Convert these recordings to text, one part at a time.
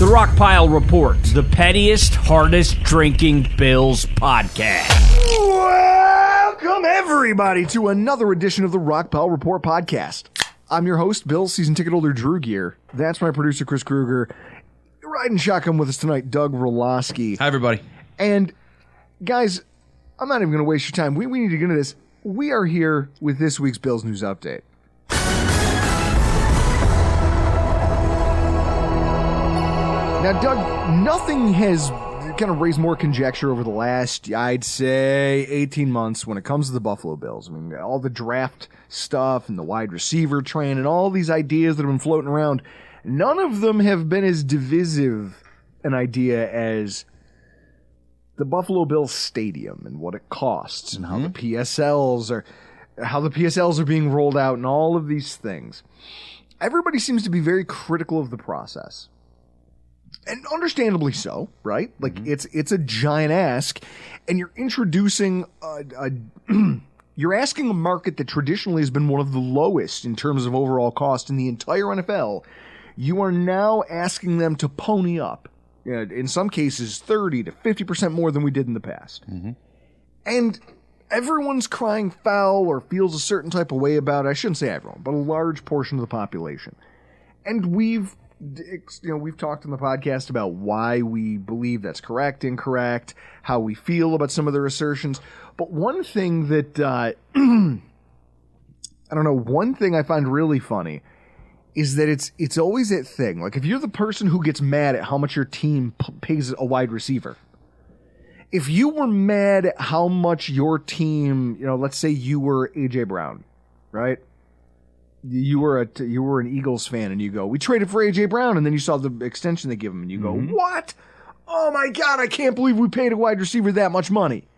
The Rockpile Report, the pettiest, hardest drinking Bills podcast. Welcome, everybody, to another edition of the Rockpile Report podcast. I'm your host, Bills season ticket holder Drew Gear. That's my producer, Chris Kruger. Riding shotgun with us tonight, Doug Roloski. Hi, everybody. And, guys, I'm not even going to waste your time. We need to get into this. We are here with this week's Bills News Update. Now, Doug, nothing has kind of raised more conjecture over the last, I'd say, 18 months when it comes to the Buffalo Bills. I mean, all the draft stuff and the wide receiver train and all these ideas that have been floating around, none of them have been as divisive an idea as the Buffalo Bills Stadium and what it costs and how the PSLs are being rolled out and all of these things. Everybody seems to be very critical of the process. And understandably so, right? Like, it's a giant ask, and you're introducing you're asking a market that traditionally has been one of the lowest in terms of overall cost in the entire NFL. You are now asking them to pony up, in some cases 30 to 50% more than we did in the past. And everyone's crying foul or feels a certain type of way about it. I shouldn't say everyone, but a large portion of the population. And we've talked in the podcast about why we believe that's correct, incorrect, how we feel about some of their assertions. But one thing that, one thing I find really funny is that it's always that thing. Like, if you're the person who gets mad at how much your team pays a wide receiver, if you were mad at how much your team, let's say you were A.J. Brown, right? You were an Eagles fan, and you go, we traded for A.J. Brown, and then you saw the extension they give him, and you go, what? Oh my God, I can't believe we paid a wide receiver that much money.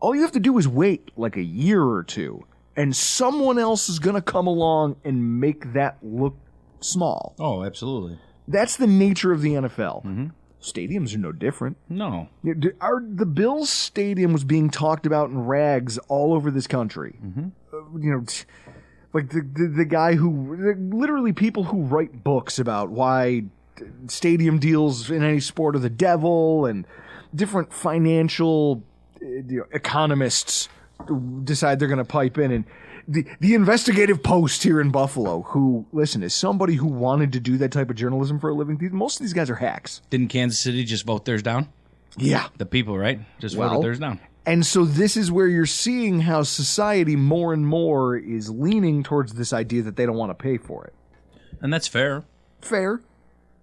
All you have to do is wait like a year or two, and someone else is going to come along and make that look small. Oh, absolutely. That's the nature of the NFL. Stadiums are no different. No. The Bills Stadium was being talked about in rags all over this country. Like the guy who, literally people who write books about why stadium deals in any sport are the devil, and different financial economists decide they're going to pipe in. And the investigative Post here in Buffalo, who, listen, is somebody who wanted to do that type of journalism for a living. Most of these guys are hacks. Didn't Kansas City just vote theirs down? Yeah. The people, right? Just voted theirs down. And so this is where you're seeing how society more and more is leaning towards this idea that they don't want to pay for it. And that's fair. Fair.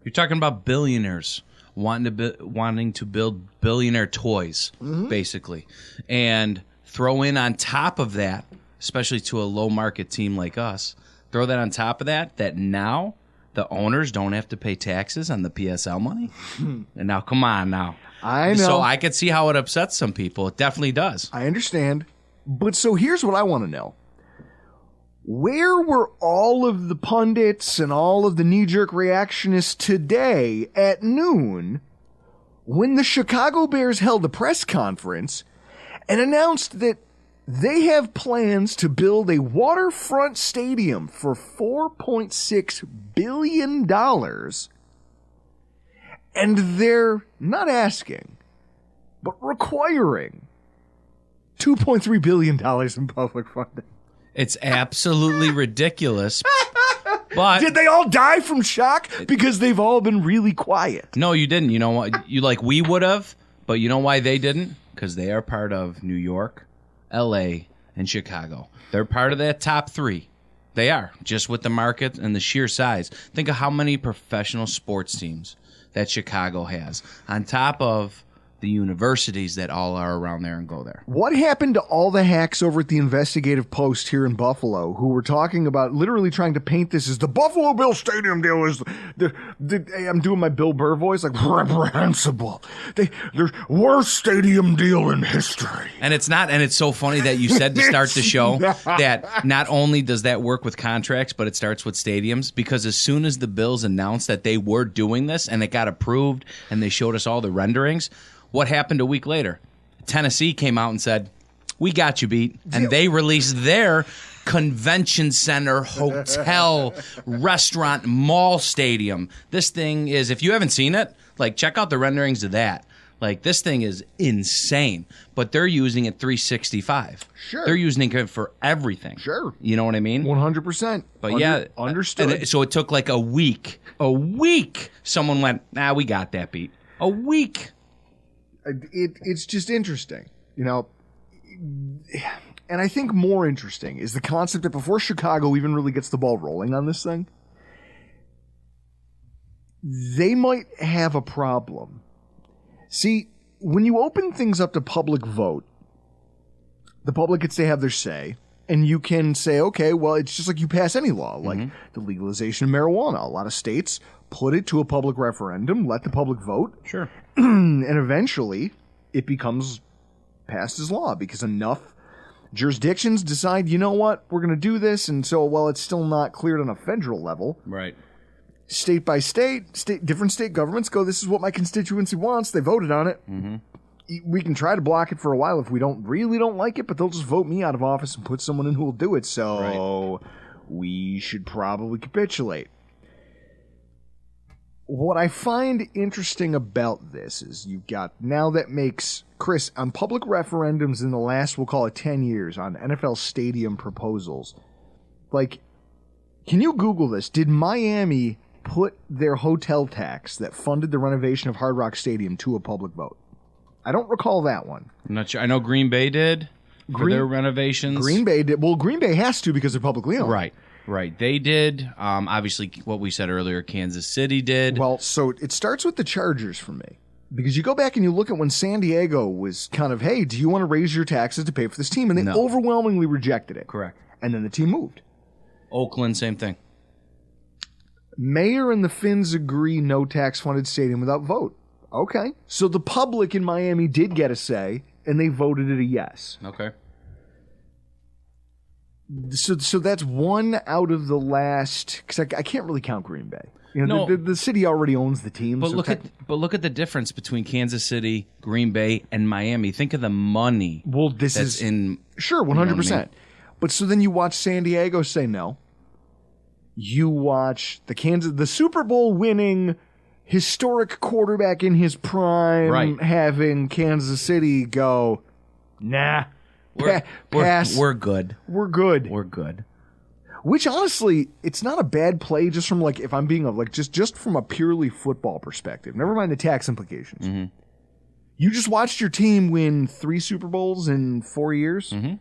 You're talking about billionaires wanting to build billionaire toys, basically. And throw in on top of that, especially to a low-market team like us, throw that on top of that now the owners don't have to pay taxes on the PSL money? And now, come on now. I know. So I could see how it upsets some people. It definitely does. I understand. But so here's what I want to know. Where were all of the pundits and all of the knee-jerk reactionists today at noon when the Chicago Bears held a press conference and announced that they have plans to build a waterfront stadium for $4.6 billion, and they're not asking, but requiring $2.3 billion in public funding? It's absolutely ridiculous. But did they all die from shock? Because they've all been really quiet. No, you didn't. You know what? We would have, but you know why they didn't? Because they are part of New York, L.A., and Chicago. They're part of that top three. They are, just with the market and the sheer size. Think of how many professional sports teams that Chicago has, on top of the universities that all are around there and go there. What happened to all the hacks over at the Investigative Post here in Buffalo who were talking about literally trying to paint this as the Buffalo Bills Stadium deal is I'm doing my Bill Burr voice, like, reprehensible. The worst stadium deal in history. And it's not, and it's so funny that you said to start the show that not only does that work with contracts, but it starts with stadiums, because as soon as the Bills announced that they were doing this and it got approved and they showed us all the renderings, what happened a week later? Tennessee came out and said, we got you beat. And they released their convention center, hotel, restaurant, mall stadium. This thing is, if you haven't seen it, like, check out the renderings of that. Like, this thing is insane, but they're using it 365. Sure. They're using it for everything. Sure. You know what I mean? 100%. But yeah, understood. So it took like a week. A week. Someone went, we got that beat. A week. It's just interesting, you know. And I think more interesting is the concept that before Chicago even really gets the ball rolling on this thing, they might have a problem. See, when you open things up to public vote, the public gets to have their say, and you can say, okay, well, it's just like you pass any law, like the legalization of marijuana. A lot of states put it to a public referendum, let the public vote. Sure. And eventually it becomes passed as law because enough jurisdictions decide, you know what, we're going to do this. And so, while it's still not cleared on a federal level, right, state by state, different state governments go, this is what my constituency wants. They voted on it. We can try to block it for a while if we don't like it, but they'll just vote me out of office and put someone in who will do it. So we should probably capitulate. What I find interesting about this is you've got, now that makes, Chris, on public referendums in the last, we'll call it 10 years, on NFL stadium proposals, like, can you Google this? Did Miami put their hotel tax that funded the renovation of Hard Rock Stadium to a public vote? I don't recall that one. I'm not sure. I know Green Bay did for their renovations. Green Bay did. Well, Green Bay has to because they're publicly owned. Right. They did. Obviously, what we said earlier, Kansas City did. Well, so it starts with the Chargers for me. Because you go back and you look at when San Diego was kind of, hey, do you want to raise your taxes to pay for this team? And they overwhelmingly rejected it. Correct. And then the team moved. Oakland, same thing. Mayor and the Finns agree no tax-funded stadium without vote. Okay. So the public in Miami did get a say, and they voted it a yes. Okay. So that's one out of the last, because I can't really count Green Bay. You know, the city already owns the team. But look at the difference between Kansas City, Green Bay, and Miami. Think of the money. Well, this is in sure 100%. You know what I mean? But so then you watch San Diego say no. You watch the Super Bowl winning historic quarterback in his prime having Kansas City go, nah, pass. We're good. We're good. We're good. Which honestly, it's not a bad play just from like, if I'm being like just from a purely football perspective. Never mind the tax implications. Mm-hmm. You just watched your team win 3 Super Bowls in 4 years. Mm-hmm.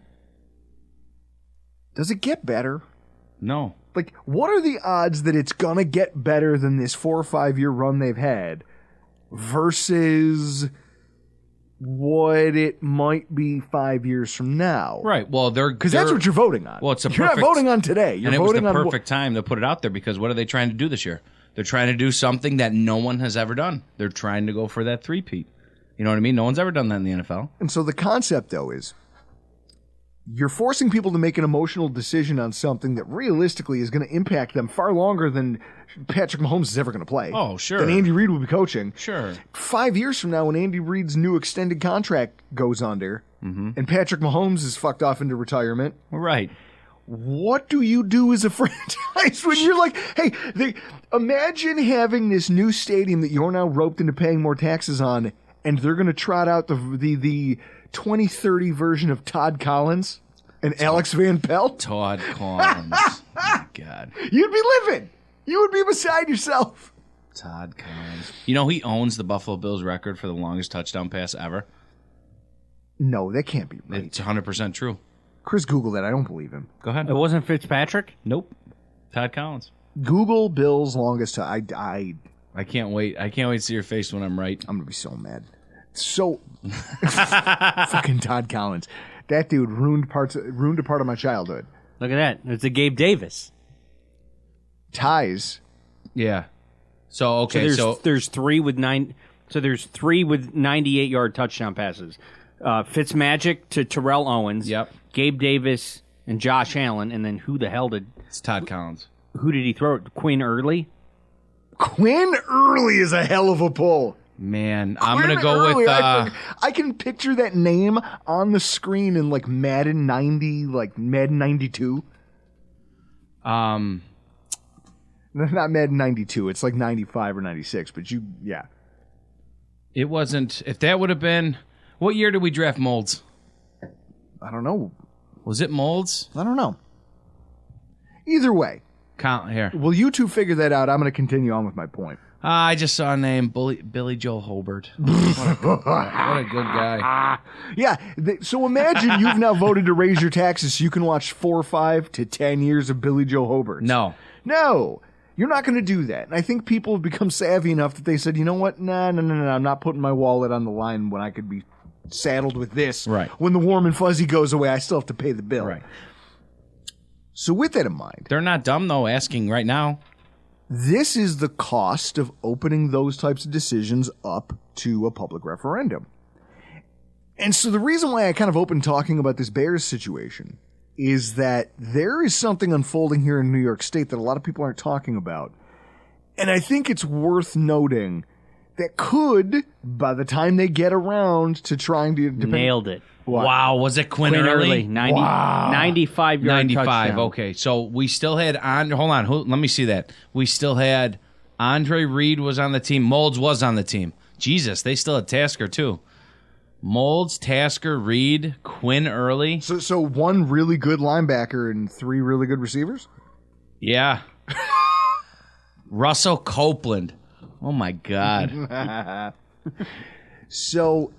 Does it get better? No. Like, what are the odds that it's gonna get better than this 4 or 5 year run they've had versus what it might be 5 years from now? Right. Well, because that's what you're voting on. Well, you're not voting on today. You're voting on the perfect time to put it out there, because what are they trying to do this year? They're trying to do something that no one has ever done. They're trying to go for that three-peat. You know what I mean? No one's ever done that in the NFL. And so the concept, though, is you're forcing people to make an emotional decision on something that realistically is going to impact them far longer than Patrick Mahomes is ever going to play. Oh, sure. Than Andy Reid will be coaching. Sure. 5 years from now, when Andy Reid's new extended contract goes under and Patrick Mahomes is fucked off into retirement. Right. What do you do as a franchise when you're like, hey, imagine having this new stadium that you're now roped into paying more taxes on, and they're going to trot out the 2030 version of Todd Collins and Alex Van Pelt. Todd Collins. Oh, my God. You'd be living. You would be beside yourself. Todd Collins. You know, he owns the Buffalo Bills record for the longest touchdown pass ever. No, that can't be right. It's 100% true. Chris, Google that. I don't believe him. Go ahead. It wasn't Fitzpatrick? Nope. Todd Collins. Google Bills longest time. I can't wait. I can't wait to see your face when I'm right. I'm going to be so mad. So, fucking Todd Collins. That dude ruined a part of my childhood. Look at that. It's a Gabe Davis. Ties. Yeah. So, okay. So there's 3 with 9. So there's 3 with 98-yard touchdown passes. Fitzmagic to Terrell Owens. Yep. Gabe Davis and Josh Allen. And then who the hell It's Todd Collins. Who did he throw it? Quinn Early? Quinn Early is a hell of a pull. Man, I'm going to go with... I can picture that name on the screen in like Madden 90, like Madden 92. Um, Not Madden 92. It's like 95 or 96. But yeah. it wasn't. If that would have been, what year did we draft Molds? I don't know. Was it Molds? I don't know. Either way, Count here. will you two figure that out? I'm going to continue on with my point. I just saw a name, Billy Joel Hobart. What a good guy. Yeah. So imagine you've now voted to raise your taxes so you can watch 4, 5 to 10 years of Billy Joe Hobart. No. You're not going to do that. And I think people have become savvy enough that they said, you know what? No. I'm not putting my wallet on the line when I could be saddled with this. Right. When the warm and fuzzy goes away, I still have to pay the bill. Right. So with that in mind, They're not dumb, though, asking right now. this is the cost of opening those types of decisions up to a public referendum. And so the reason why I kind of opened talking about this Bears situation is that there is something unfolding here in New York State that a lot of people aren't talking about. And I think it's worth noting that could, by the time they get around to trying to... Nailed it. What? Wow, was it Quinn Early? 95 yard 95. touchdown. Okay, so we still had hold on, let me see that. We still had Andre Reed was on the team. Molds was on the team. Jesus, they still had Tasker too. Molds, Tasker, Reed, Quinn Early. So one really good linebacker and 3 really good receivers? Yeah. Russell Copeland. Oh my God. So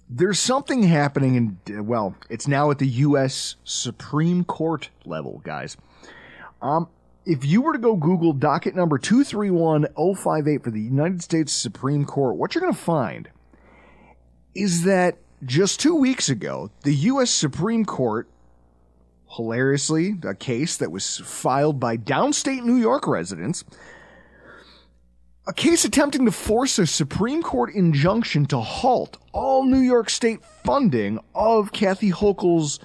there's something happening in, it's now at the U.S. Supreme Court level, guys. If you were to go Google docket number 231058 for the United States Supreme Court, what you're going to find is that just 2 weeks ago, the U.S. Supreme Court, hilariously, a case that was filed by downstate New York residents, a case attempting to force a Supreme Court injunction to halt all New York State funding of Kathy Hochul's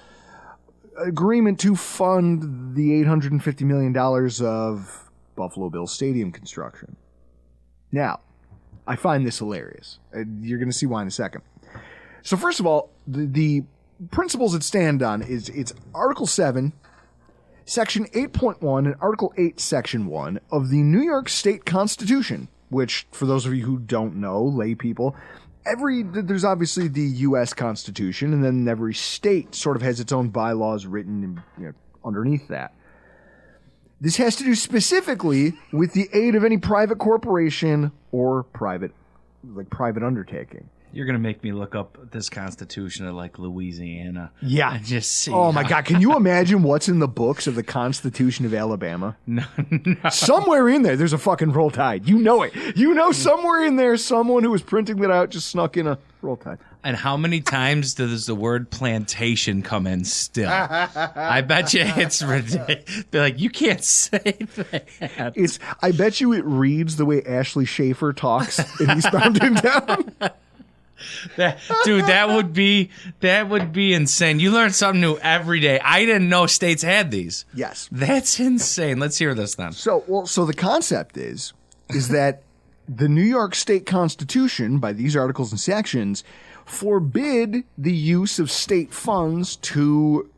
agreement to fund the $850 million of Buffalo Bills Stadium construction. Now, I find this hilarious. You're going to see why in a second. So first of all, the principles that stand on is it's Article 7, Section 8.1 and Article 8, Section 1 of the New York State Constitution, which, for those of you who don't know, lay people, there's obviously the U.S. Constitution, and then every state sort of has its own bylaws written underneath that. This has to do specifically with the aid of any private corporation or private undertaking. You're going to make me look up this Constitution of like Louisiana. Yeah. And just see. Oh my God. Can you imagine what's in the books of the Constitution of Alabama? No. Somewhere in there, there's a fucking Roll Tide. You know it. You know somewhere in there, someone who was printing that out just snuck in a Roll Tide. And how many times does the word plantation come in still? I bet you it's ridiculous. They're like, you can't say that. I bet you it reads the way Ashley Schaefer talks in Eastbound and Down. That would be insane. You learn something new every day. I didn't know states had these. Yes. That's insane. Let's hear this then. So the concept is that the New York State Constitution, by these articles and sections, forbid the use of state funds to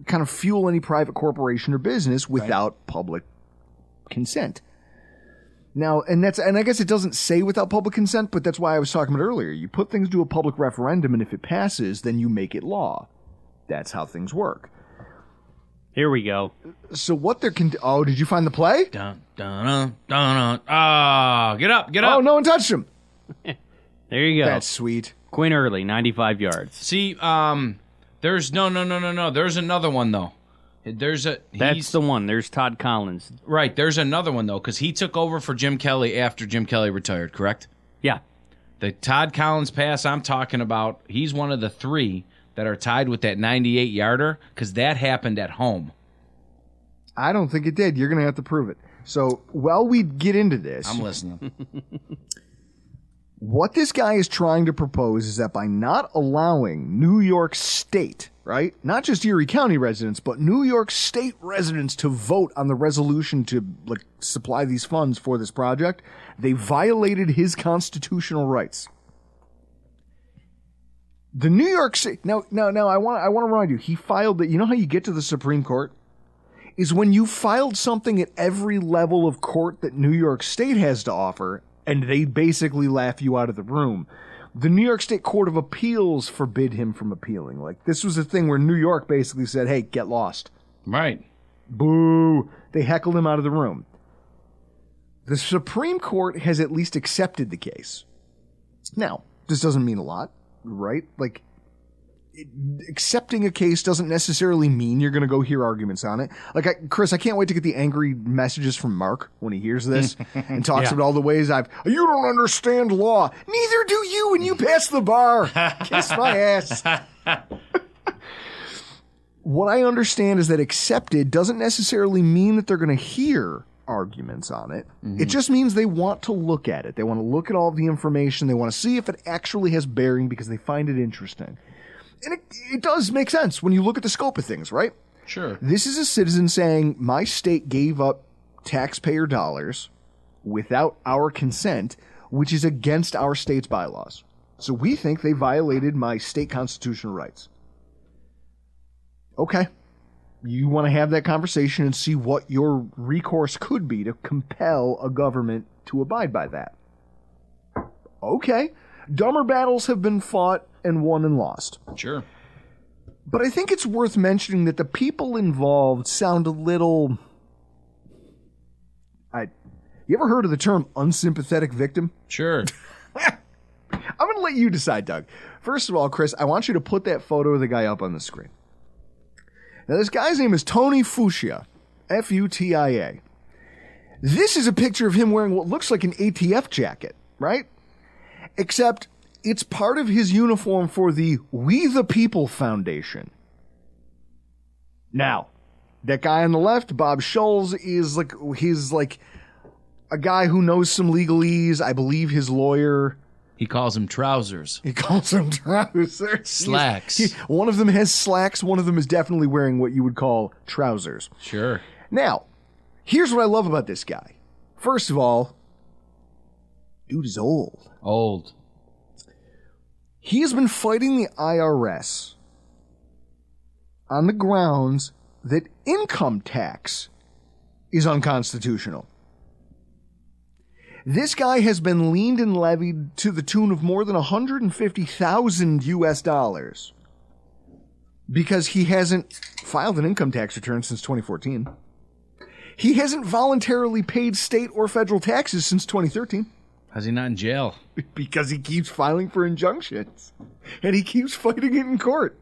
kind of fuel any private corporation or business without public consent. Now, and I guess it doesn't say without public consent, but that's why I was talking about earlier. You put things to a public referendum, and if it passes, then you make it law. That's how things work. Here we go. So what they're oh, did you find the play? Dun, dun, dun, dun. Oh, get up. Oh, no one touched him. There you go. That's sweet. Quinn Early, 95 yards. See, there's no. There's another one though. That's the one. There's Todd Collins. Right. There's another one though, because he took over for Jim Kelly after Jim Kelly retired. Correct. Yeah. The Todd Collins pass I'm talking about. He's one of the 3 that are tied with that 98-yarder because that happened at home. I don't think it did. You're going to have to prove it. So while we get into this, I'm listening. What this guy is trying to propose is that by not allowing New York State, right, not just Erie County residents, but New York State residents to vote on the resolution to supply these funds for this project, they violated his constitutional rights. The New York State now I want to remind you, he filed that. You know how you get to the Supreme Court? is when you filed something at every level of court that New York State has to offer, and they basically laugh you out of the room. The New York State Court of Appeals forbid him from appealing. Like, this was a thing where New York basically said, hey, get lost. Right. Boo. They heckled him out of the room. The Supreme Court has at least accepted the case. Now, this doesn't mean a lot, right? Like, accepting a case doesn't necessarily mean you're going to go hear arguments on it. Like, Chris, I can't wait to get the angry messages from Mark when he hears this and talks about all the ways you don't understand law. Neither do you when you pass the bar. Kiss my ass. What I understand is that accepted doesn't necessarily mean that they're going to hear arguments on it. It just means they want to look at it. They want to look at all the information. They want to see if it actually has bearing because they find it interesting. And it does make sense when you look at the scope of things, right? Sure. This is a citizen saying, my state gave up taxpayer dollars without our consent, which is against our state's bylaws. So we think they violated my state constitutional rights. Okay. You want to have that conversation and see what your recourse could be to compel a government to abide by that. Okay. Dumber battles have been fought and won and lost. Sure. But I think it's worth mentioning that the people involved sound a little... You ever heard of the term unsympathetic victim? Sure. I'm going to let you decide, Doug. First of all, Chris, I want you to put that photo of the guy up on the screen. Now, this guy's name is Tony Futia, F-U-T-I-A. This is a picture of him wearing what looks like an ATF jacket, right? Except it's part of his uniform for the We the People Foundation. Now, that guy on the left, Bob Scholes, is he's like a guy who knows some legalese. I believe his lawyer. He calls them trousers. He calls them trousers. Slacks. One of them has slacks. One of them is definitely wearing what you would call trousers. Sure. Now, here's what I love about this guy. First of all, dude is old. Old. He has been fighting the IRS on the grounds that income tax is unconstitutional. This guy has been leaned and levied to the tune of more than $150,000 US because he hasn't filed an income tax return since 2014. He hasn't voluntarily paid state or federal taxes since 2013. How's he not in jail? Because he keeps filing for injunctions. And he keeps fighting it in court.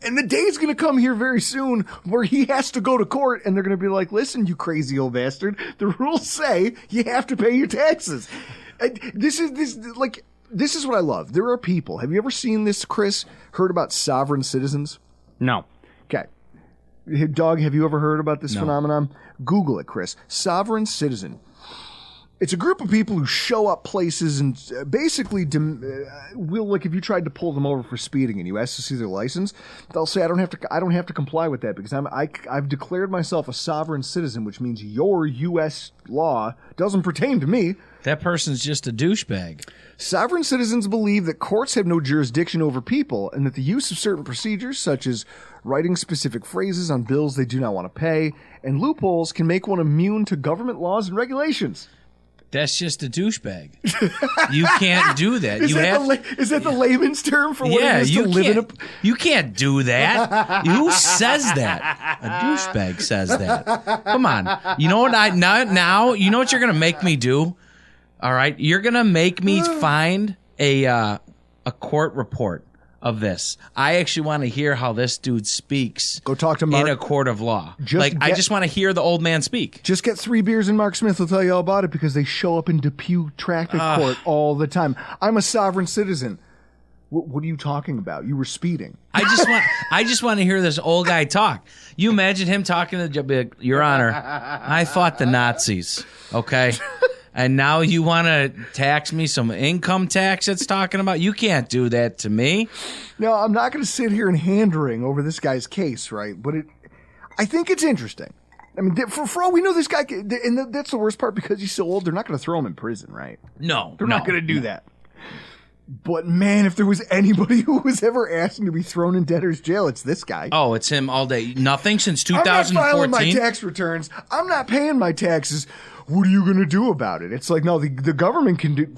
And the day's going to come here very soon where he has to go to court and they're going to be like, listen, you crazy old bastard. The rules say you have to pay your taxes. This is what I love. There are people. Have you ever seen this, Chris? Heard about sovereign citizens? No. Okay. Doug, have you ever heard about this phenomenon? Google it, Chris. Sovereign citizen. It's a group of people who show up places and basically will, like, if you tried to pull them over for speeding and you ask to see their license, they'll say, I don't have to comply with that because I've declared myself a sovereign citizen, which means your U.S. law doesn't pertain to me. That person's just a douchebag. Sovereign citizens believe that courts have no jurisdiction over people and that the use of certain procedures, such as writing specific phrases on bills they do not want to pay, and loopholes can make one immune to government laws and regulations. That's just a douchebag. You can't do that. Is that the layman's term for what it is to live in a... You can't do that. Who says that? A douchebag says that. Come on. You know what you know what you're going to make me do? All right? You're going to make me find a court report of this. I actually want to hear how this dude speaks. Go talk to Mark in a court of law. I just want to hear the old man speak. Just get 3 beers and Mark Smith will tell you all about it because they show up in Depew traffic court all the time. I'm a sovereign citizen. What are you talking about? You were speeding. I just want to hear this old guy talk. You imagine him talking to Your Honor, I fought the Nazis. Okay. And now you want to tax me some income tax it's talking about? You can't do that to me. No, I'm not going to sit here and hand-wring over this guy's case, right? But I think it's interesting. I mean, for all we know, this guy, and that's the worst part because he's so old, they're not going to throw him in prison, right? No. They're not going to do that. But man, if there was anybody who was ever asking to be thrown in debtor's jail, it's this guy. Oh, it's him all day. Nothing since I'm not 2014. filing my tax returns. I'm not paying my taxes. What are you going to do about it? It's like, no, the government can do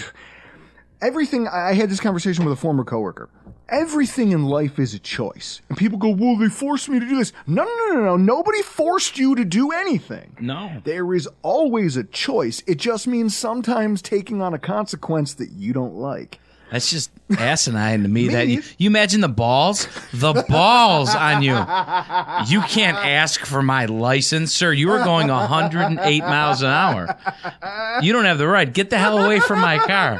everything. I had this conversation with a former coworker. Everything in life is a choice. And people go, well, they forced me to do this. No. Nobody forced you to do anything. No. There is always a choice. It just means sometimes taking on a consequence that you don't like. That's just asinine to me. That you imagine the balls on you. You can't ask for my license, sir. You are going 108 miles an hour. You don't have the right. Get the hell away from my car.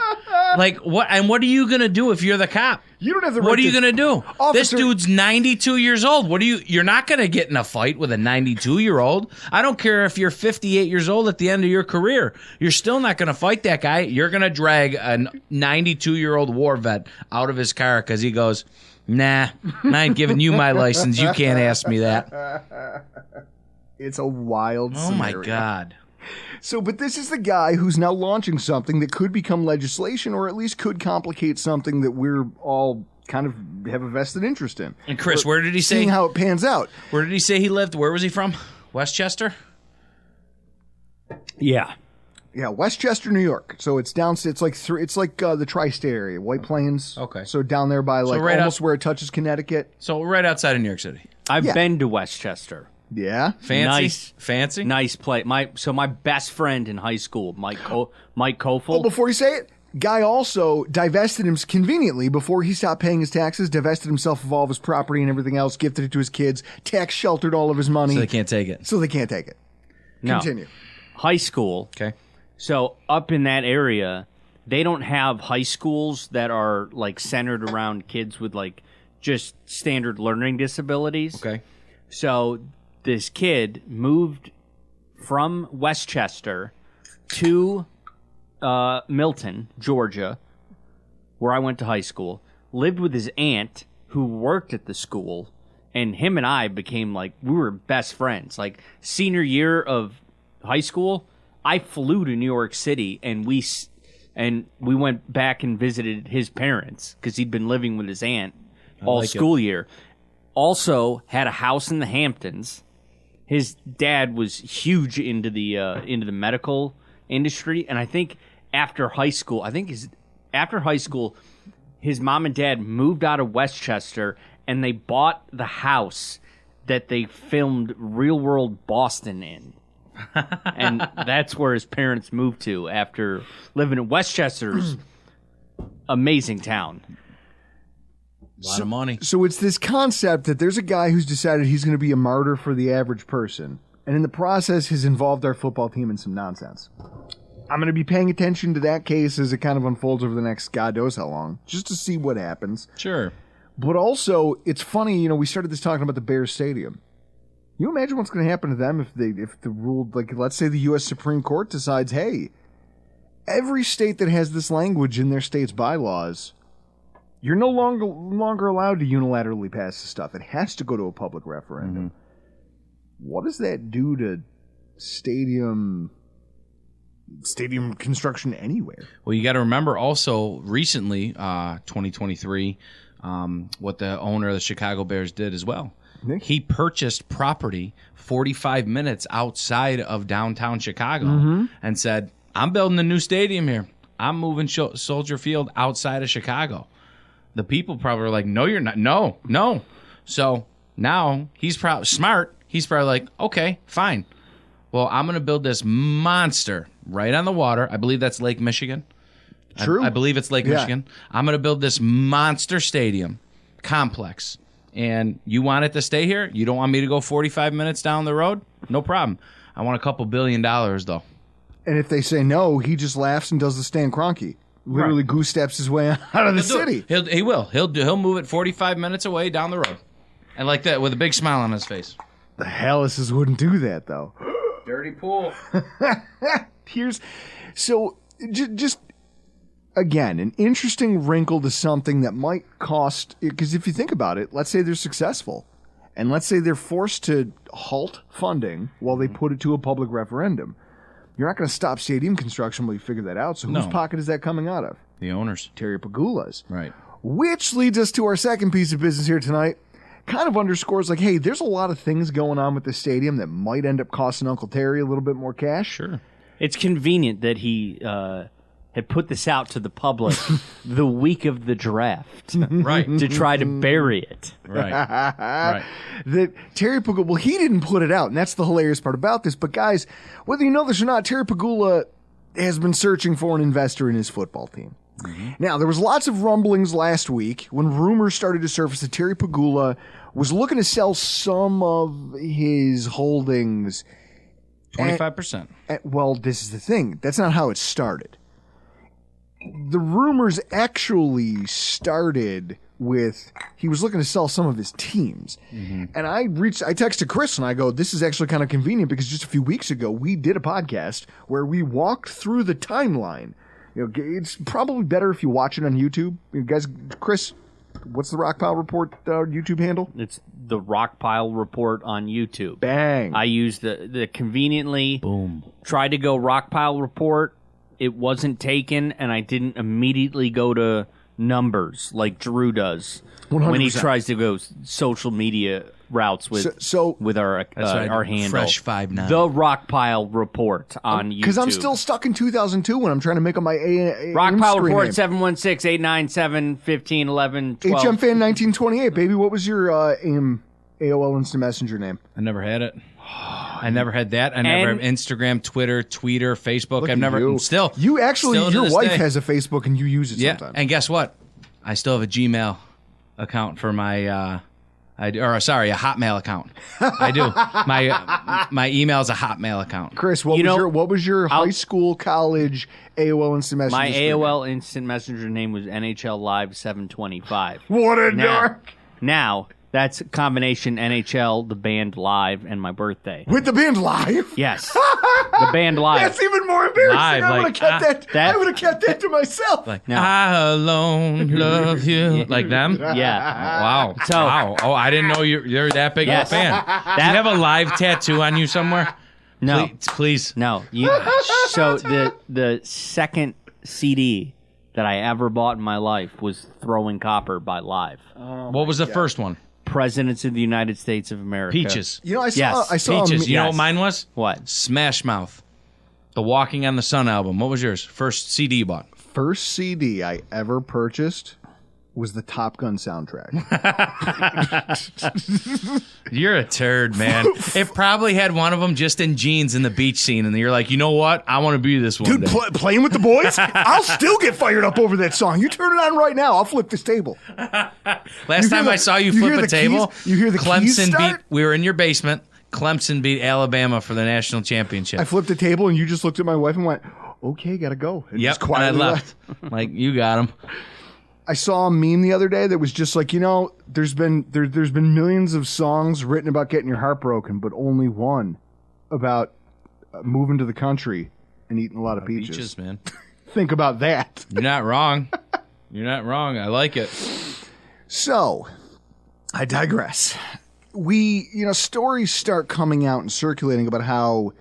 Like what? And what are you gonna do if you're the cop? You don't have the right. What are you gonna do? Officer, this dude's 92 years old. You're not gonna get in a fight with a 92-year-old. I don't care if you're 58 years old at the end of your career. You're still not gonna fight that guy. You're gonna drag a 92-year-old war vet out of his car because he goes, nah, I ain't giving you my license. You can't ask me that. It's a wild Oh scenario. my God. So, but this is the guy who's now launching something that could become legislation or at least could complicate something that we're all kind of have a vested interest in. And Chris, where did he say? Seeing how it pans out. Where did he say he lived? Where was he from? Westchester? Yeah. Yeah, Westchester, New York. So it's down. It's like the tri-state area, White Plains. Okay. So down there by like right almost where it touches Connecticut. So right outside of New York City. I've Yeah. been to Westchester. Yeah. Fancy? Nice. Fancy? Nice place. My best friend in high school, Mike Kofel. Oh, before you say it, guy also divested him conveniently before he stopped paying his taxes. Divested himself of all of his property and everything else. Gifted it to his kids. Tax sheltered all of his money. So they can't take it. So they can't take it. No. Continue. High school. Okay. So up in that area, they don't have high schools that are like centered around kids with like just standard learning disabilities. Okay. So this kid moved from Westchester to Milton, Georgia, where I went to high school, lived with his aunt who worked at the school, and him and I became like, we were best friends. Like senior year of high school, I flew to New York City and we went back and visited his parents because he'd been living with his aunt all like school year. Also had a house in the Hamptons. His dad was huge into the medical industry, and I think after high school, his mom and dad moved out of Westchester and they bought the house that they filmed Real World Boston in. And that's where his parents moved to after living in Westchester's amazing town. A lot of money. So it's this concept that there's a guy who's decided he's going to be a martyr for the average person, and in the process has involved our football team in some nonsense. I'm going to be paying attention to that case as it kind of unfolds over the next God knows how long, just to see what happens. Sure. But also, it's funny, we started this talking about the Bears Stadium. You imagine what's going to happen to them if the rule, like, let's say the U.S. Supreme Court decides, hey, every state that has this language in their state's bylaws, you're no longer allowed to unilaterally pass this stuff. It has to go to a public referendum. Mm-hmm. What does that do to stadium construction anywhere? Well, you got to remember also recently, 2023, what the owner of the Chicago Bears did as well. Nick? He purchased property 45 minutes outside of downtown Chicago and said, I'm building a new stadium here. I'm moving Soldier Field outside of Chicago. The people probably are like, no, you're not. No. So now he's probably smart. He's probably like, okay, fine. Well, I'm going to build this monster right on the water. I believe that's Lake Michigan. True. I believe it's Lake Michigan. I'm going to build this monster stadium complex. And you want it to stay here? You don't want me to go 45 minutes down the road? No problem. I want a couple $2 billion, though. And if they say no, he just laughs and does the Stan Kroenke. Literally goose steps his way out of the city. He will. He'll move it 45 minutes away down the road. And like that, with a big smile on his face. The Hallises wouldn't do that, though. Dirty pool. Just again, an interesting wrinkle to something that might cost, because if you think about it, let's say they're successful, and let's say they're forced to halt funding while they put it to a public referendum. You're not going to stop stadium construction while you figure that out. So whose No. pocket is that coming out of? The owners. Terry Pegula's. Right. Which leads us to our second piece of business here tonight. Kind of underscores like, hey, there's a lot of things going on with the stadium that might end up costing Uncle Terry a little bit more cash. Sure. It's convenient that he had put this out to the public the week of the draft Right. to try to bury it. Right. Right. That Terry Pegula, well, he didn't put it out, and that's the hilarious part about this. But guys, whether you know this or not, Terry Pegula has been searching for an investor in his football team. Now, there was lots of rumblings last week when rumors started to surface that Terry Pegula was looking to sell some of his holdings. 25%. Well, this is the thing. That's not how it started. The rumors actually started with he was looking to sell some of his teams. And I texted Chris and I go, this is actually kind of convenient because just a few weeks ago we did a podcast where we walked through the timeline. You know, it's probably better if you watch it on YouTube. You guys, Chris, what's the Rockpile Report YouTube handle? It's the Rockpile Report on YouTube. Bang. I used the conveniently Boom. tried to go Rockpile Report. It wasn't taken, and I didn't immediately go to numbers like Drew does when he 100%. tries to go social media routes with So with our what I our do. handle. Fresh 5'9". The Rockpile Report on YouTube. because I'm still stuck in 2002 when I'm trying to make up my Rockpile screen Report name. 716-897-1511-12. HM Fan 1928, baby. What was your AOL Instant Messenger name? I never had it. I never had that. I never And- have Instagram, Twitter, Facebook. Look I've at never. you. Still. You actually, still to your this wife day. has a Facebook and you use it Yeah. sometimes. And guess what? I still have a Gmail account for my. a Hotmail account. I do. My email is a Hotmail account. Chris, what was your high school, college AOL Instant Messenger? My screen AOL Instant Messenger name was NHL Live 725. name? What a Now, dork! now that's a combination NHL, the band Live, and my birthday. With the band live. Yes, the band Live. That's even more embarrassing. Live, I would have like, kept that. that- I would have kept that to myself. Like, No. I alone love you. Like them? Yeah. Wow. So- wow. Oh, I didn't know you're that big Yes. of a fan. Do you have a live tattoo on you somewhere? No. Please. No. So the second CD that I ever bought in my life was Throwing Copper by Live. What was the first one? Presidents of the United States of America. Peaches. You know, I saw. Yes, I saw. Peaches. You know Yes. what mine was? What? Smash Mouth. The Walking on the Sun album. What was yours? First CD you bought? First CD I ever purchased was the Top Gun soundtrack. You're a turd, man. It probably had one of them just in jeans in the beach scene, and you're like, you know what? I want to be this one. Dude, day. playing with the boys? I'll still get fired up over that song. You turn it on right now, I'll flip this table. Last time I saw you you flip hear a the table, keys- you hear the keys Clemson start? beat. We were in your basement. Clemson beat Alabama for the national championship. I flipped the table and you just looked at my wife and went, okay, gotta go. And Yep, just and I quietly left. Like, you got him. I saw a meme the other day that was just like, there's been millions of songs written about getting your heart broken, but only one about moving to the country and eating a lot of peaches. Peaches, man. Think about that. You're not wrong. You're not wrong. I like it. So, I digress. Stories start coming out and circulating about how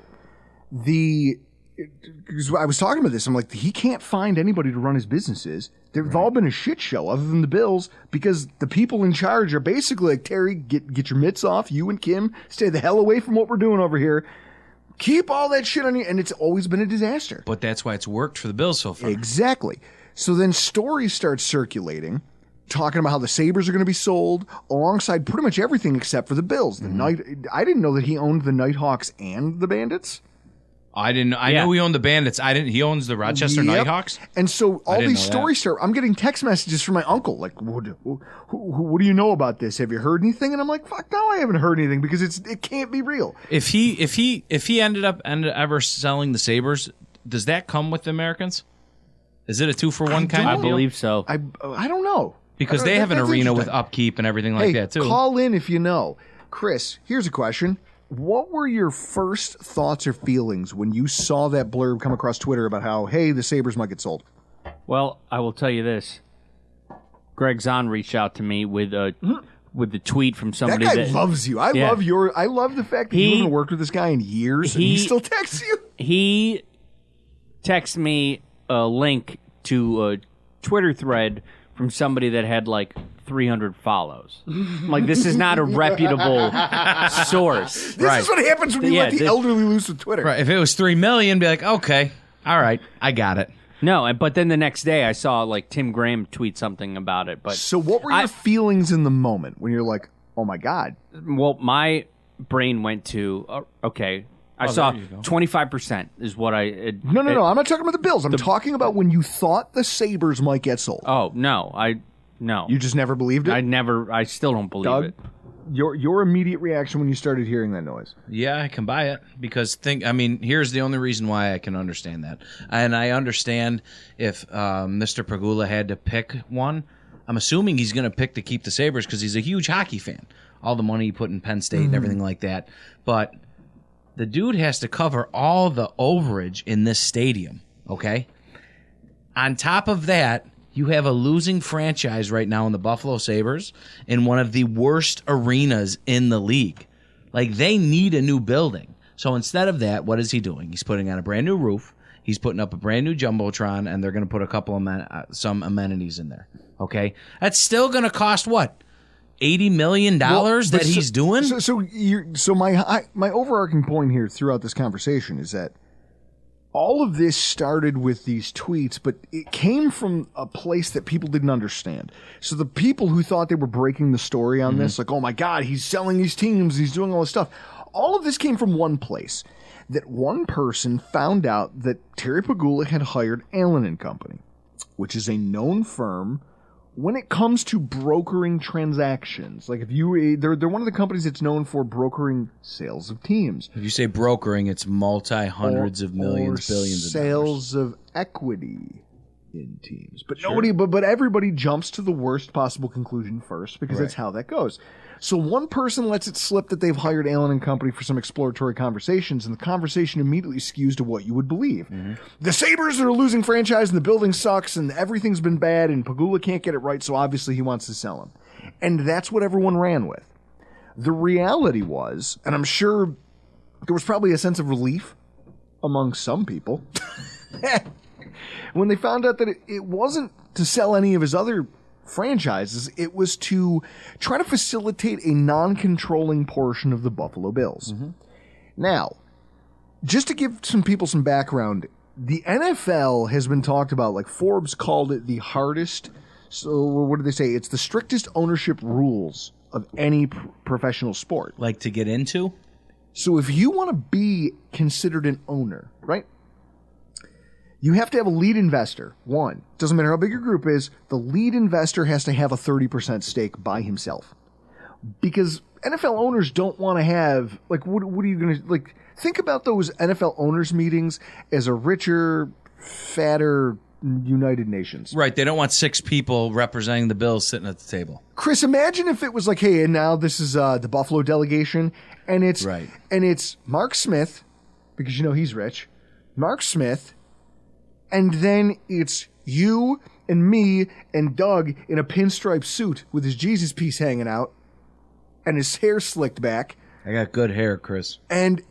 because I was talking about this, I'm like, he can't find anybody to run his businesses. They've all been a shit show other than the Bills because the people in charge are basically like, Terry, get your mitts off. You and Kim, stay the hell away from what we're doing over here. Keep all that shit on you. And it's always been a disaster. But that's why it's worked for the Bills so far. Exactly. So then stories start circulating, talking about how the Sabres are going to be sold alongside pretty much everything except for the Bills. I didn't know that he owned the Nighthawks and the Bandits. I didn't. I Yeah. knew he owned the Bandits. I didn't. He owns the Rochester Yep. Nighthawks. And so all didn't these know that. stories start. I'm getting text messages from my uncle, like, what do you know about this? Have you heard anything? And I'm like, fuck, no, I haven't heard anything because it can't be real. If he ended up ever selling the Sabres, does that come with the Americans? Is it a 2-for-1 kind I of deal? believe so. I don't know. Because I don't- they have an that's arena with interesting. upkeep and everything like Hey, that too. call in if you know. Chris, here's a question. What were your first thoughts or feelings when you saw that blurb come across Twitter about how, hey, the Sabres might get sold? Well, I will tell you this. Greg Zahn reached out to me with a with the tweet from That somebody guy loves you. I love the fact that you haven't worked with this guy in years and he still texts you. He texted me a link to a Twitter thread from somebody that had like 300 follows. I'm like, this is not a reputable source. This is what happens when you let the elderly loose with Twitter. Right. If it was 3 million, be like, okay, all right, I got it. No, but then the next day I saw like Tim Graham tweet something about it. But so what were your feelings in the moment when you're like, oh my God? Well, my brain went to, okay, I saw 25% is what I... No, I'm not talking about the Bills. I'm talking about when you thought the Sabres might get sold. Oh, no. No. You just never believed it? I still don't believe it. Your immediate reaction when you started hearing that noise? Yeah, I can buy it because here's the only reason why I can understand that. And I understand if Mr. Pegula had to pick one, I'm assuming he's going to pick to keep the Sabres because he's a huge hockey fan. All the money he put in Penn State and everything like that. But the dude has to cover all the overage in this stadium, okay? On top of that, you have a losing franchise right now in the Buffalo Sabres in one of the worst arenas in the league. Like, they need a new building. So instead of that, what is he doing? He's putting on a brand new roof. He's putting up a brand new Jumbotron, and they're going to put a couple of some amenities in there, okay? That's still going to cost what? $80 million he's doing? So my overarching point here throughout this conversation is that all of this started with these tweets, but it came from a place that people didn't understand. So the people who thought they were breaking the story on this, like, oh my God, he's selling these teams, he's doing all this stuff. All of this came from one place. That one person found out that Terry Pegula had hired Allen & Company, which is a known firm when it comes to brokering transactions. Like, if they're one of the companies that's known for brokering sales of teams. If you say brokering, it's multi-hundreds of millions, billions of dollars. Sales of equity in teams. But but everybody jumps to the worst possible conclusion first because that's how that goes. So one person lets it slip that they've hired Allen & Company for some exploratory conversations, and the conversation immediately skews to what you would believe. The Sabres are a losing franchise, and the building sucks, and everything's been bad, and Pegula can't get it right, so obviously he wants to sell him. And that's what everyone ran with. The reality was, and I'm sure there was probably a sense of relief among some people, when they found out that it wasn't to sell any of his other franchises, it was to try to facilitate a non-controlling portion of the Buffalo Bills. Now, just to give some people some background, the NFL has been talked about, like Forbes called it the hardest, so what did they say? It's the strictest ownership rules of any professional sport. Like to get into? So if you want to be considered an owner, right? You have to have a lead investor. One, doesn't matter how big your group is, the lead investor has to have a 30% stake by himself. Because NFL owners don't want to have, like, what are you going to, like, think about those NFL owners meetings as a richer, fatter United Nations. Right, they don't want 6 people representing the Bills sitting at the table. Chris, imagine if it was like, hey, and now this is the Buffalo delegation, and it's Mark Smith, because you know he's rich, Mark Smith, and then it's you and me and Doug in a pinstripe suit with his Jesus piece hanging out and his hair slicked back. I got good hair, Chris. And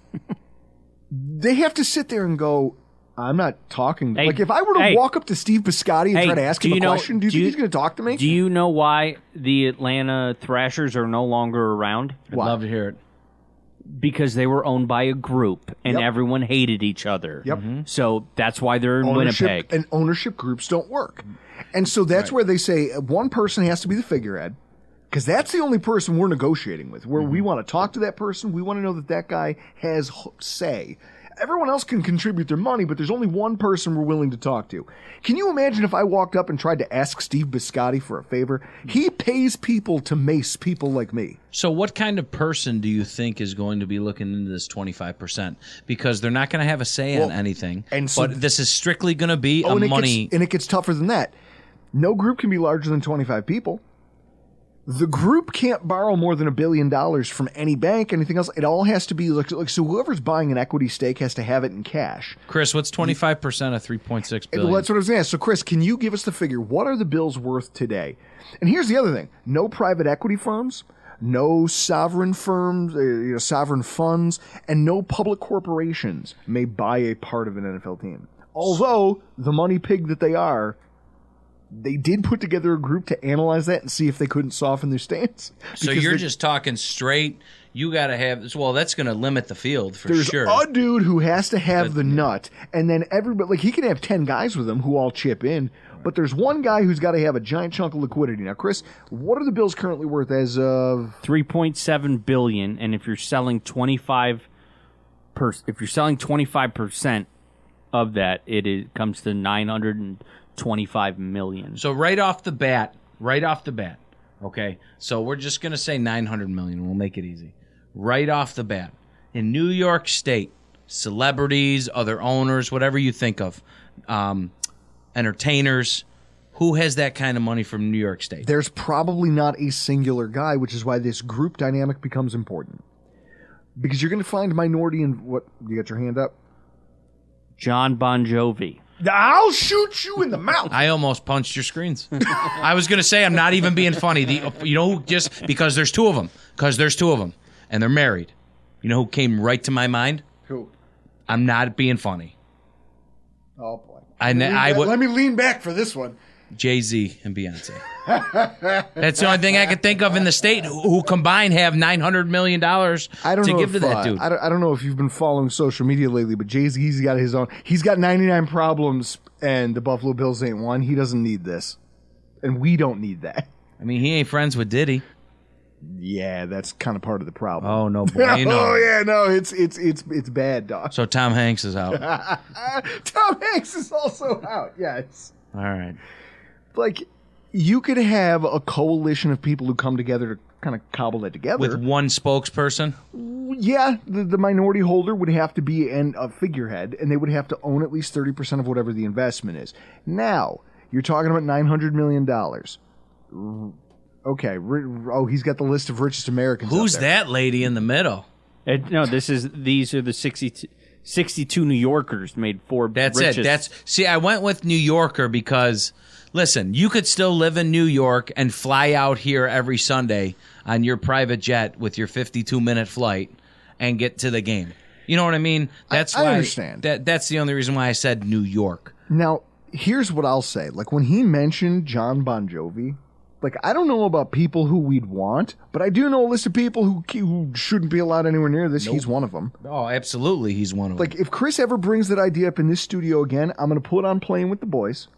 they have to sit there and go, I'm not talking. Like, if I were to walk up to Steve Biscotti and try to ask him a question, do you think he's going to talk to me? Do you know why the Atlanta Thrashers are no longer around? I'd love to hear it. Because they were owned by a group, and everyone hated each other. So that's why they're in Winnipeg. And ownership groups don't work. And so that's where they say one person has to be the figurehead, because that's the only person we're negotiating with, where we want to talk to that person. We want to know that that guy has say. Everyone else can contribute their money, but there's only one person we're willing to talk to. Can you imagine if I walked up and tried to ask Steve Biscotti for a favor? He pays people to mace people like me. So what kind of person do you think is going to be looking into this 25%? Because they're not going to have a say on anything, but this is strictly going to be money. And it gets tougher than that. No group can be larger than 25 people. The group can't borrow more than $1 billion from any bank, anything else. It all has to be like so. Whoever's buying an equity stake has to have it in cash. Chris, what's 25% of $3.6 billion? Well, that's what I was going to ask. So, Chris, can you give us the figure? What are the bills worth today? And here's the other thing: no private equity firms, no sovereign firms, sovereign funds, and no public corporations may buy a part of an NFL team. Although the money pig that they are. They did put together a group to analyze that and see if they couldn't soften their stance. So you're just talking straight. You got to have. Well, that's going to limit the field for sure. There's a dude who has to have the nut, and then everybody, like he can have 10 guys with him who all chip in. But there's one guy who's got to have a giant chunk of liquidity. Now, Chris, what are the bills currently worth as of $3.7 billion? And if you're selling 25% of that, it comes to $925 million. So right off the bat, okay? So we're just going to say $900 million. We'll make it easy. Right off the bat. In New York State, celebrities, other owners, whatever you think of, entertainers, who has that kind of money from New York State? There's probably not a singular guy, which is why this group dynamic becomes important. Because you're going to find minority in what? You got your hand up? John Bon Jovi. I'll shoot you in the mouth. I almost punched your screens. I was going to say I'm not even being funny. You know who, just because there's two of them. And they're married. You know who came right to my mind? Who? I'm not being funny. Oh, boy. Let me lean back for this one. Jay-Z and Beyonce. That's the only thing I could think of in the state who combined have $900 million to give to that dude. I don't know if you've been following social media lately, but Jay-Z's got his own. He's got 99 problems, and the Buffalo Bills ain't one. He doesn't need this. And we don't need that. I mean, he ain't friends with Diddy. Yeah, that's kind of part of the problem. Oh, no. Boy, Oh, yeah, no, it's bad, dog. So Tom Hanks is out. Tom Hanks is also out, yes. All right. Like, you could have a coalition of people who come together to kind of cobble that together. With one spokesperson? Yeah, the minority holder would have to be a figurehead, and they would have to own at least 30% of whatever the investment is. Now, you're talking about $900 million. Okay. Oh, he's got the list of richest Americans. Who's that lady in the middle? No, these are the 62 New Yorkers made Forbes. That's richest. See, I went with New Yorker because... Listen, you could still live in New York and fly out here every Sunday on your private jet with your 52-minute flight and get to the game. You know what I mean? That's why I understand. That's the only reason why I said New York. Now, here's what I'll say. Like, when he mentioned John Bon Jovi, like, I don't know about people who we'd want, but I do know a list of people who shouldn't be allowed anywhere near this. Nope. He's one of them. Oh, absolutely, he's one of them. Like, if Chris ever brings that idea up in this studio again, I'm going to put on Playing with the Boys.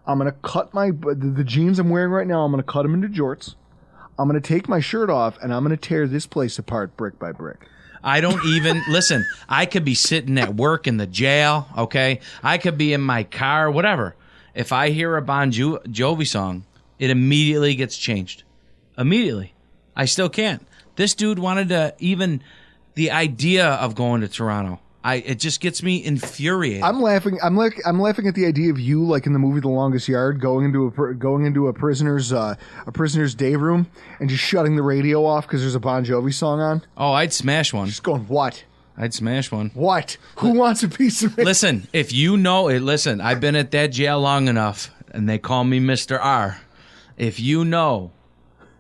I'm going to cut the jeans I'm wearing right now, I'm going to cut them into jorts. I'm going to take my shirt off, and I'm going to tear this place apart brick by brick. I don't even, listen, I could be sitting at work in the jail, okay? I could be in my car, whatever. If I hear a Bon Jovi song, it immediately gets changed. Immediately. I still can't. This dude wanted to, even the idea of going to Toronto. It just gets me infuriated. I'm laughing. I'm laughing at the idea of you, like in the movie The Longest Yard, going into a prisoner's day room and just shutting the radio off because there's a Bon Jovi song on. Oh, I'd smash one. Just going, what? I'd smash one. What? Who wants a piece of it? Listen, if you know it, listen. I've been at that jail long enough, and they call me Mr. R. If you know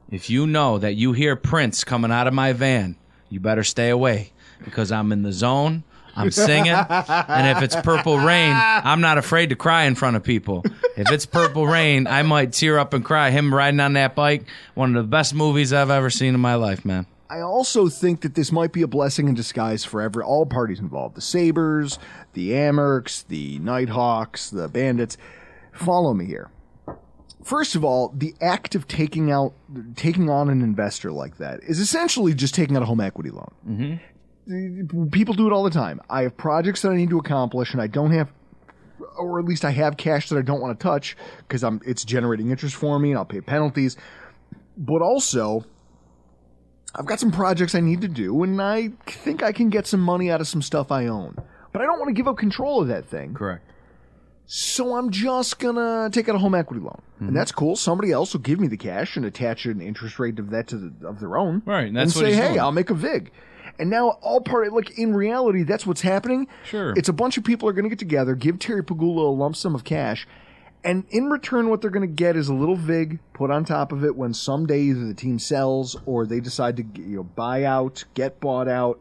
that you hear Prince coming out of my van, you better stay away because I'm in the zone. I'm singing, and if it's Purple Rain, I'm not afraid to cry in front of people. If it's Purple Rain, I might tear up and cry. Him riding on that bike, one of the best movies I've ever seen in my life, man. I also think that this might be a blessing in disguise for all parties involved. The Sabres, the Amerks, the Nighthawks, the Bandits. Follow me here. First of all, the act of taking on an investor like that is essentially just taking out a home equity loan. Mm-hmm. People do it all the time. I have projects that I need to accomplish, and I don't have, or at least I have cash that I don't want to touch because it's generating interest for me, and I'll pay penalties. But also, I've got some projects I need to do, and I think I can get some money out of some stuff I own. But I don't want to give up control of that thing. Correct. So I'm just going to take out a home equity loan. And that's cool. Somebody else will give me the cash and attach an interest rate of that of their own. Right. And that's and what say, he's hey, doing. I'll make a VIG. And now all part of, like, in reality, that's what's happening. Sure. It's a bunch of people are going to get together, give Terry Pegula a lump sum of cash, and in return, what they're going to get is a little VIG put on top of it when someday either the team sells or they decide to buy out, get bought out,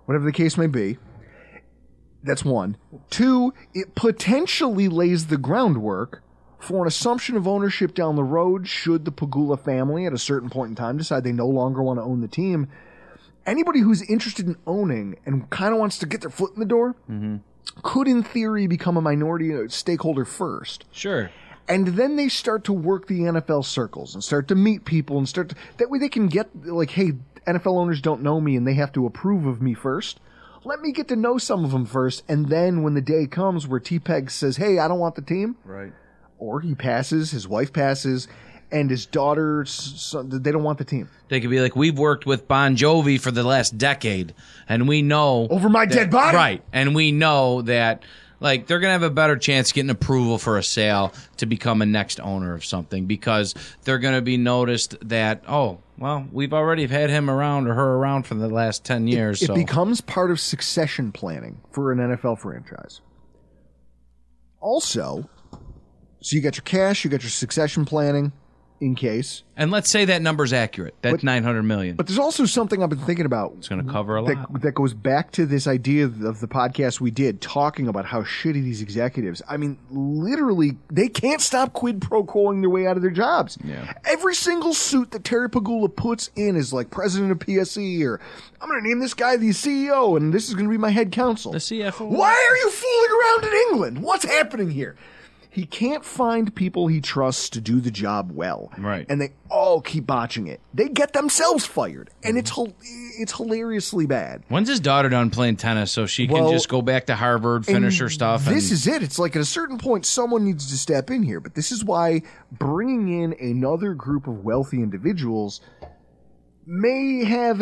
whatever the case may be. That's one. Two, it potentially lays the groundwork for an assumption of ownership down the road should the Pegula family at a certain point in time decide they no longer want to own the team. Anybody who's interested in owning and kind of wants to get their foot in the door could, in theory, become a minority stakeholder first. Sure. And then they start to work the NFL circles and start to meet people and that way they can get, like, hey, NFL owners don't know me and they have to approve of me first. Let me get to know some of them first, and then when the day comes where T-Peg says, hey, I don't want the team, Right. or he passes, his wife passes, and his daughter, they don't want the team. They could be like, we've worked with Bon Jovi for the last decade, and we know... Over my dead body? Right. And we know that, like, they're going to have a better chance getting approval for a sale to become a next owner of something because they're going to be noticed that, oh, well, we've already had him around or her around for the last 10 years. It becomes part of succession planning for an NFL franchise. Also, so you got your cash, you got your succession planning in case. And let's say that number's accurate. That's $900 million. But there's also something I've been thinking about. It's going to cover a lot. That goes back to this idea of the podcast we did, talking about how shitty these executives. I mean, literally, they can't stop quid pro quoing their way out of their jobs. Yeah. Every single suit that Terry Pegula puts in is like president of PSE, or I'm going to name this guy the CEO, and this is going to be my head counsel. The CFO. Why are you fooling around in England? What's happening here? He can't find people he trusts to do the job well. Right. And they all keep botching it. They get themselves fired. And it's hilariously bad. When's his daughter done playing tennis so she can just go back to Harvard, finish her stuff? This is it. It's like at a certain point, someone needs to step in here. But this is why bringing in another group of wealthy individuals may have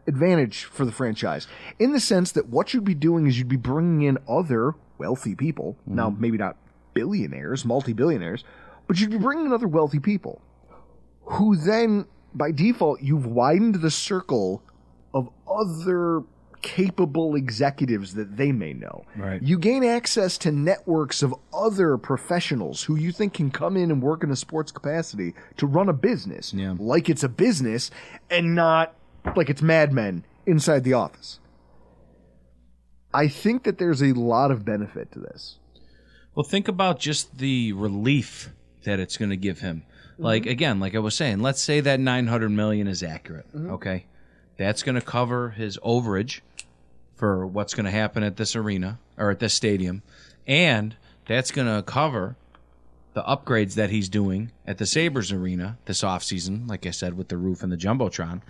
advantage for the franchise. In the sense that what you'd be doing is you'd be bringing in other wealthy people. Now, maybe not billionaires, multi-billionaires, but you'd be bringing in other wealthy people who then, by default, you've widened the circle of other capable executives that they may know. Right. You gain access to networks of other professionals who you think can come in and work in a sports capacity to run a business like it's a business and not like it's Mad Men inside the office. I think that there's a lot of benefit to this. Well, think about just the relief that it's going to give him. Like, again, like I was saying, let's say that $900 million is accurate, okay? That's going to cover his overage for what's going to happen at this arena or at this stadium, and that's going to cover the upgrades that he's doing at the Sabres arena this offseason, like I said, with the roof and the Jumbotron,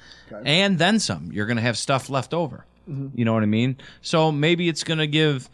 and then some. You're going to have stuff left over. You know what I mean? So maybe it's going to give...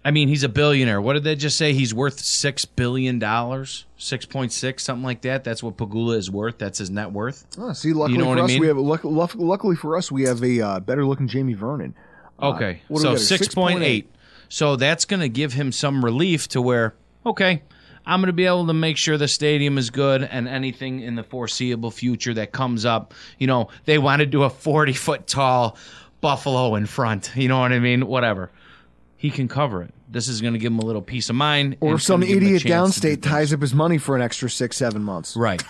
I mean, he's a billionaire. What did they just say? He's worth $6 billion? 6.6, something like that. That's what Pegula is worth. That's his net worth. Oh, see, luckily You know for what I us, mean? we have luckily for us, we have a better-looking Jamie Vernon. Okay, what do we so got here? 6.8. So that's going to give him some relief to where, okay, I'm going to be able to make sure the stadium is good and anything in the foreseeable future that comes up. You know, they want to do a 40-foot tall buffalo in front. You know what I mean? Whatever. He can cover it. This is going to give him a little peace of mind. Or and if some it's gonna give him a idiot chance to do downstate things. ties up his money for an extra 6-7 months. Right.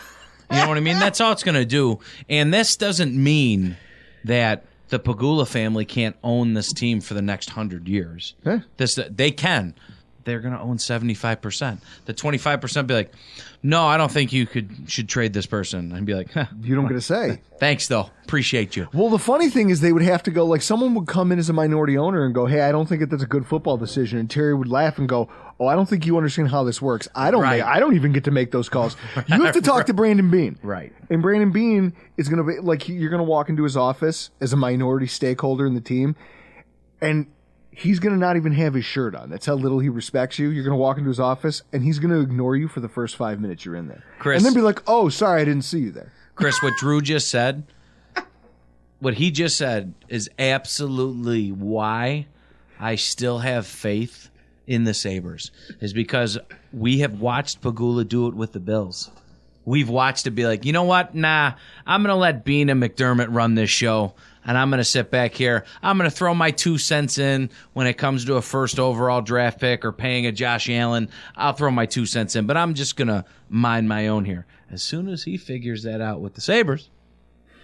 You know what I mean? That's all it's going to do. And this doesn't mean that the Pegula family can't own this team for the next 100 years. Yeah. They can. They're going to own 75%. The 25% be like, no, I don't think you should trade this person. I'd be like, huh, You don't get a say. thanks, though. Appreciate you. Well, the funny thing is they would have to go, like, someone would come in as a minority owner and go, hey, I don't think that that's a good football decision. And Terry would laugh and go, oh, I don't think you understand how this works. I don't even get to make those calls. You have to talk to Brandon Bean. Right. And Brandon Bean is going to be, like, you're going to walk into his office as a minority stakeholder in the team, and he's going to not even have his shirt on. That's how little he respects you. You're going to walk into his office, and he's going to ignore you for the first 5 minutes you're in there. Chris. And then be like, oh, sorry, I didn't see you there. Chris, what Drew just said, what he just said is absolutely why I still have faith in the Sabres is because we have watched Pegula do it with the Bills. We've watched it be like, you know what? Nah, I'm going to let Bean and McDermott run this show, and I'm going to sit back here. I'm going to throw my 2 cents in when it comes to a first overall draft pick or paying a Josh Allen. I'll throw my 2 cents in, but I'm just going to mind my own here. As soon as he figures that out with the Sabres,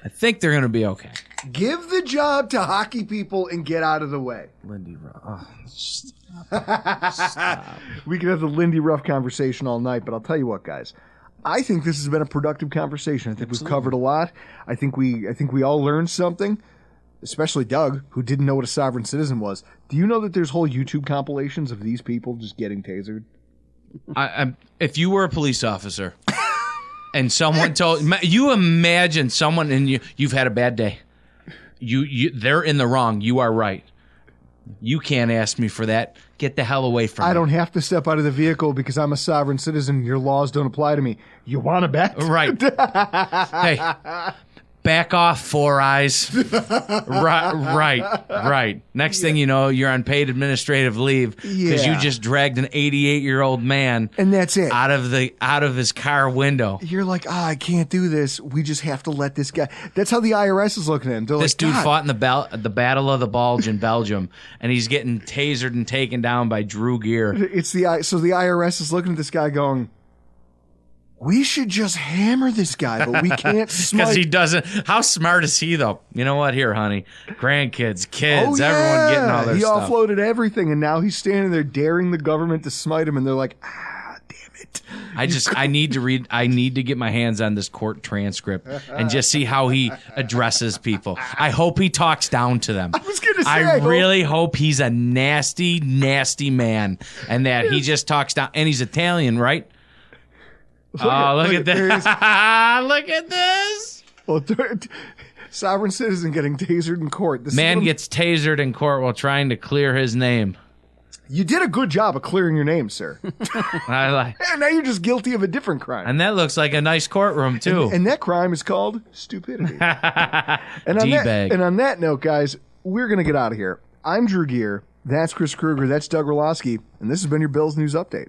I think they're going to be okay. Give the job to hockey people and get out of the way. Lindy Ruff. Oh, We could have the Lindy Ruff conversation all night, but I'll tell you what, guys. I think this has been a productive conversation. I think we've covered a lot. I think we all learned something, especially Doug, who didn't know what a sovereign citizen was. Do you know that there's whole YouTube compilations of these people just getting tasered? If you were a police officer and someone told you, imagine someone and you've had a bad day. They're in the wrong. You are right. You can't ask me for that. Get the hell away from me. I don't have to step out of the vehicle because I'm a sovereign citizen. Your laws don't apply to me. You want to bet? Right. Hey, back off, Four Eyes. Right. Next thing you know, you're on paid administrative leave because you just dragged an 88-year-old man, and that's it, out of his car window. You're like, I can't do this. We just have to let this guy. That's how the IRS is looking at him. They're this like, dude God. fought in the Battle of the Bulge in Belgium, and he's getting tasered and taken down by Drew Gear. So the IRS is looking at this guy going, we should just hammer this guy, but we can't smite. Because he doesn't. How smart is he, though? You know what? Here, honey. Grandkids, kids, everyone getting all their stuff. He offloaded everything, and now he's standing there daring the government to smite him, and they're like, damn it. I need to get my hands on this court transcript and just see how he addresses people. I hope he talks down to them. I was going to say. I really hope he's a nasty, nasty man, and that he just talks down. And he's Italian, right? Look at this. Look at this. Well, sovereign citizen getting tasered in court. Man gets tasered in court while trying to clear his name. You did a good job of clearing your name, sir. And now you're just guilty of a different crime. And that looks like a nice courtroom, too. And that crime is called stupidity. And on that note, guys, we're going to get out of here. I'm Drew Gear. That's Chris Kruger. That's Doug Orlowski. And this has been your Bills News Update.